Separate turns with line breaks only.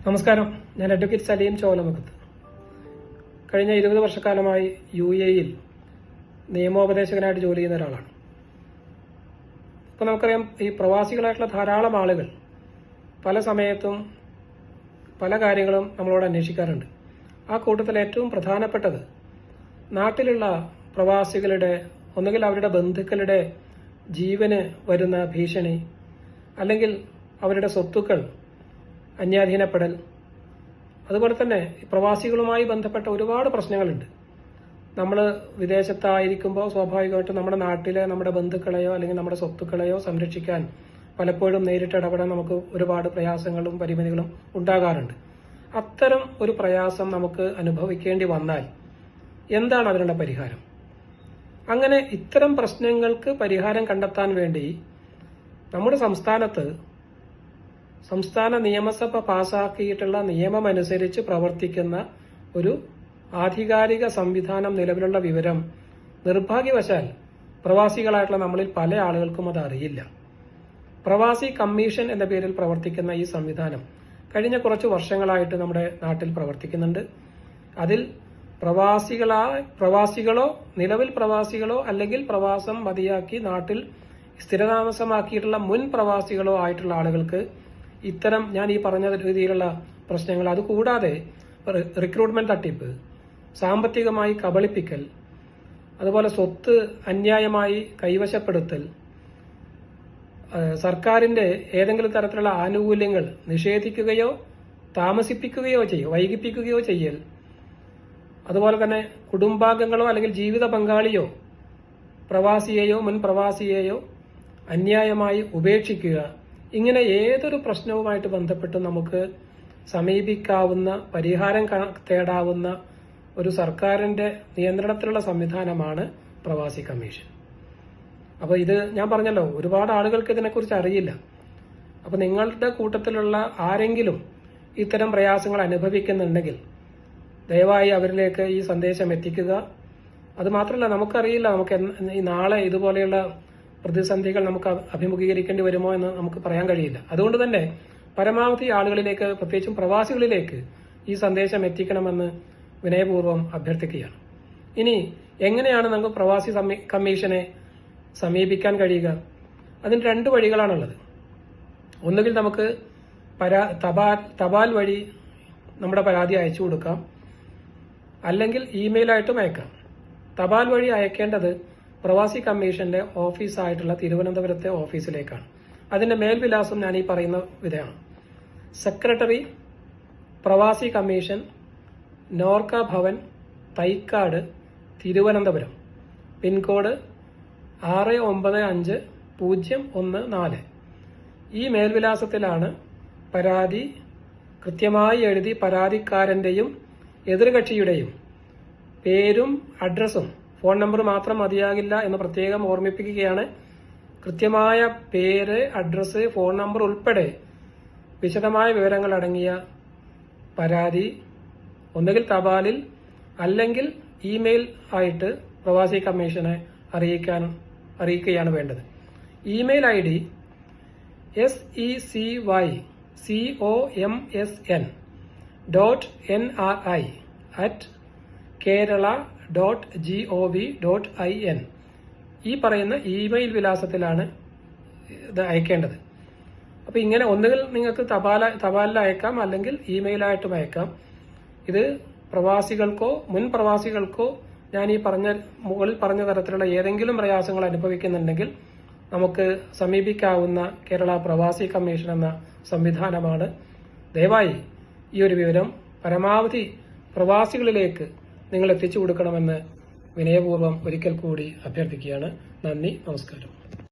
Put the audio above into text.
നമസ്കാരം. ഞാൻ അഡ്വക്കേറ്റ് സലീം ചോലമുഖത്ത്. കഴിഞ്ഞ 20 വർഷക്കാലമായി UAE-യിൽ നിയമോപദേശകനായിട്ട് ജോലി ചെയ്യുന്ന ഒരാളാണ്. ഇപ്പോൾ നമുക്കറിയാം, ഈ പ്രവാസികളായിട്ടുള്ള ധാരാളം ആളുകൾ പല സമയത്തും പല കാര്യങ്ങളും നമ്മളോട് അന്വേഷിക്കാറുണ്ട്. ആ കൂട്ടത്തിൽ ഏറ്റവും പ്രധാനപ്പെട്ടത് നാട്ടിലുള്ള പ്രവാസികളുടെ ഒന്നുകിൽ അവരുടെ ബന്ധുക്കളുടെ ജീവന് വരുന്ന ഭീഷണി, അല്ലെങ്കിൽ അവരുടെ സ്വത്തുക്കൾ അന്യാധീനപ്പെടൽ, അതുപോലെ തന്നെ പ്രവാസികളുമായി ബന്ധപ്പെട്ട ഒരുപാട് പ്രശ്നങ്ങളുണ്ട്. നമ്മൾ വിദേശത്തായിരിക്കുമ്പോൾ സ്വാഭാവികമായിട്ടും നമ്മുടെ നാട്ടിലെ നമ്മുടെ ബന്ധുക്കളെയോ അല്ലെങ്കിൽ നമ്മുടെ സ്വത്തുക്കളെയോ സംരക്ഷിക്കാൻ പലപ്പോഴും നേരിട്ട് ഇടപെടാൻ നമുക്ക് ഒരുപാട് പ്രയാസങ്ങളും പരിമിതികളും ഉണ്ടാകാറുണ്ട്. അത്തരം ഒരു പ്രയാസം നമുക്ക് അനുഭവിക്കേണ്ടി വന്നാൽ എന്താണ് അതിനുള്ള പരിഹാരം? അങ്ങനെ ഇത്തരം പ്രശ്നങ്ങൾക്ക് പരിഹാരം കണ്ടെത്താൻ വേണ്ടി നമ്മുടെ സംസ്ഥാന നിയമസഭ പാസാക്കിയിട്ടുള്ള നിയമമനുസരിച്ച് പ്രവർത്തിക്കുന്ന ഒരു ആധികാരിക സംവിധാനം നിലവിലുള്ള വിവരം നിർഭാഗ്യവശാൽ പ്രവാസികളായിട്ടുള്ള നമ്മളിൽ പല ആളുകൾക്കും അത് അറിയില്ല. പ്രവാസി കമ്മീഷൻ എന്ന പേരിൽ പ്രവർത്തിക്കുന്ന ഈ സംവിധാനം കഴിഞ്ഞ കുറച്ച് വർഷങ്ങളായിട്ട് നമ്മുടെ നാട്ടിൽ പ്രവർത്തിക്കുന്നുണ്ട്. അതിൽ പ്രവാസികളോ നിലവിൽ പ്രവാസികളോ അല്ലെങ്കിൽ പ്രവാസം മതിയാക്കി നാട്ടിൽ സ്ഥിരതാമസമാക്കിയിട്ടുള്ള മുൻ പ്രവാസികളോ ആയിട്ടുള്ള ആളുകൾക്ക് ഇത്തരം ഞാൻ ഈ പറഞ്ഞ രീതിയിലുള്ള പ്രശ്നങ്ങൾ, അതുകൂടാതെ റിക്രൂട്ട്മെന്റ് തട്ടിപ്പ്, സാമ്പത്തികമായി കബളിപ്പിക്കൽ, അതുപോലെ സ്വത്ത് അന്യായമായി കൈവശപ്പെടുത്തൽ, സർക്കാരിന്റെ ഏതെങ്കിലും തരത്തിലുള്ള ആനുകൂല്യങ്ങൾ നിഷേധിക്കുകയോ താമസിപ്പിക്കുകയോ വൈകിപ്പിക്കുകയോ ചെയ്യൽ, അതുപോലെ തന്നെ കുടുംബാംഗങ്ങളോ അല്ലെങ്കിൽ ജീവിത പങ്കാളിയോ പ്രവാസിയെയോ മുൻ പ്രവാസിയെയോ അന്യായമായി ഉപേക്ഷിക്കുക, ഇങ്ങനെ ഏതൊരു പ്രശ്നവുമായിട്ട് ബന്ധപ്പെട്ട് നമുക്ക് സമീപിക്കാവുന്ന, പരിഹാരം തേടാവുന്ന ഒരു സർക്കാരിന്റെ നിയന്ത്രണത്തിലുള്ള സംവിധാനമാണ് പ്രവാസി കമ്മീഷൻ. അപ്പോൾ ഇത് ഞാൻ പറഞ്ഞല്ലോ, ഒരുപാട് ആളുകൾക്ക് ഇതിനെക്കുറിച്ച് അറിയില്ല. അപ്പോൾ നിങ്ങളുടെ കൂട്ടത്തിലുള്ള ആരെങ്കിലും ഇത്തരം പ്രയാസങ്ങൾ അനുഭവിക്കുന്നുണ്ടെങ്കിൽ ദയവായി അവരിലേക്ക് ഈ സന്ദേശം എത്തിക്കുക. അത് മാത്രമല്ല, നമുക്കറിയില്ല നമുക്ക് ഈ നാളെ ഇതുപോലെയുള്ള പ്രതിസന്ധികൾ നമുക്ക് അഭിമുഖീകരിക്കേണ്ടി വരുമോ എന്ന് നമുക്ക് പറയാൻ കഴിയില്ല. അതുകൊണ്ട് തന്നെ പരമാവധി ആളുകളിലേക്ക്, പ്രത്യേകിച്ചും പ്രവാസികളിലേക്ക് ഈ സന്ദേശം എത്തിക്കണമെന്ന് വിനയപൂർവ്വം അഭ്യർത്ഥിക്കുകയാണ്. ഇനി എങ്ങനെയാണ് നമുക്ക് പ്രവാസി കമ്മീഷനെ സമീപിക്കാൻ കഴിയുക? അതിന് 2 വഴികളാണുള്ളത്. ഒന്നുകിൽ നമുക്ക് തപാൽ വഴി നമ്മുടെ പരാതി അയച്ചു കൊടുക്കാം, അല്ലെങ്കിൽ ഇമെയിലായിട്ടും അയക്കാം. തപാൽ വഴി അയക്കേണ്ടത് പ്രവാസി കമ്മീഷന്റെ ഓഫീസായിട്ടുള്ള തിരുവനന്തപുരത്തെ ഓഫീസിലേക്കാണ്. അതിന്റെ മേൽവിലാസം ഞാൻ ഈ പറയുന്ന വിധമാണ്: സെക്രട്ടറി, പ്രവാസി കമ്മീഷൻ, നോർക്ക ഭവൻ, തൈക്കാട്, തിരുവനന്തപുരം, പിൻകോഡ് 695014. ഈ മേൽവിലാസത്തിലാണ് പരാതി കൃത്യമായി എഴുതി പരാതിക്കാരന്റെയും എതിർകക്ഷിയുടെയും പേരും അഡ്രസ്സും, ഫോൺ നമ്പർ മാത്രം മതിയാകില്ല എന്ന് പ്രത്യേകം ഓർമ്മിപ്പിക്കുകയാണ്. കൃത്യമായ പേര്, അഡ്രസ്സ്, ഫോൺ നമ്പർ ഉൾപ്പെടെ വിശദമായ വിവരങ്ങൾ അടങ്ങിയ പരാതി ഒന്നുകിൽ തപാലിൽ അല്ലെങ്കിൽ ഇമെയിൽ ആയിട്ട് പ്രവാസി കമ്മീഷനെ അറിയിക്കുകയാണ് വേണ്ടത്. Email ID secomsn.nri@kerala.gov.in. ഈ പറയുന്ന ഇമെയിൽ വിലാസത്തിലാണ് ഇത് അയക്കേണ്ടത്. അപ്പൊ ഇങ്ങനെ ഒന്നുകിൽ നിങ്ങൾക്ക് തപാലിൽ അയക്കാം, അല്ലെങ്കിൽ ഇമെയിലായിട്ടും അയക്കാം. ഇത് പ്രവാസികൾക്കോ മുൻ പ്രവാസികൾക്കോ ഞാൻ ഈ മുകളിൽ പറഞ്ഞ തരത്തിലുള്ള ഏതെങ്കിലും പ്രയാസങ്ങൾ അനുഭവിക്കുന്നുണ്ടെങ്കിൽ നമുക്ക് സമീപിക്കാവുന്ന കേരള പ്രവാസി കമ്മീഷൻ എന്ന സംവിധാനമാണ്. ദയവായി ഈ ഒരു വിവരം പരമാവധി പ്രവാസികളിലേക്ക് നിങ്ങൾ എത്തിച്ചു കൊടുക്കണമെന്ന് വിനയപൂർവ്വം ഒരിക്കൽ കൂടി അഭ്യർത്ഥിക്കുകയാണ്. നന്ദി, നമസ്കാരം.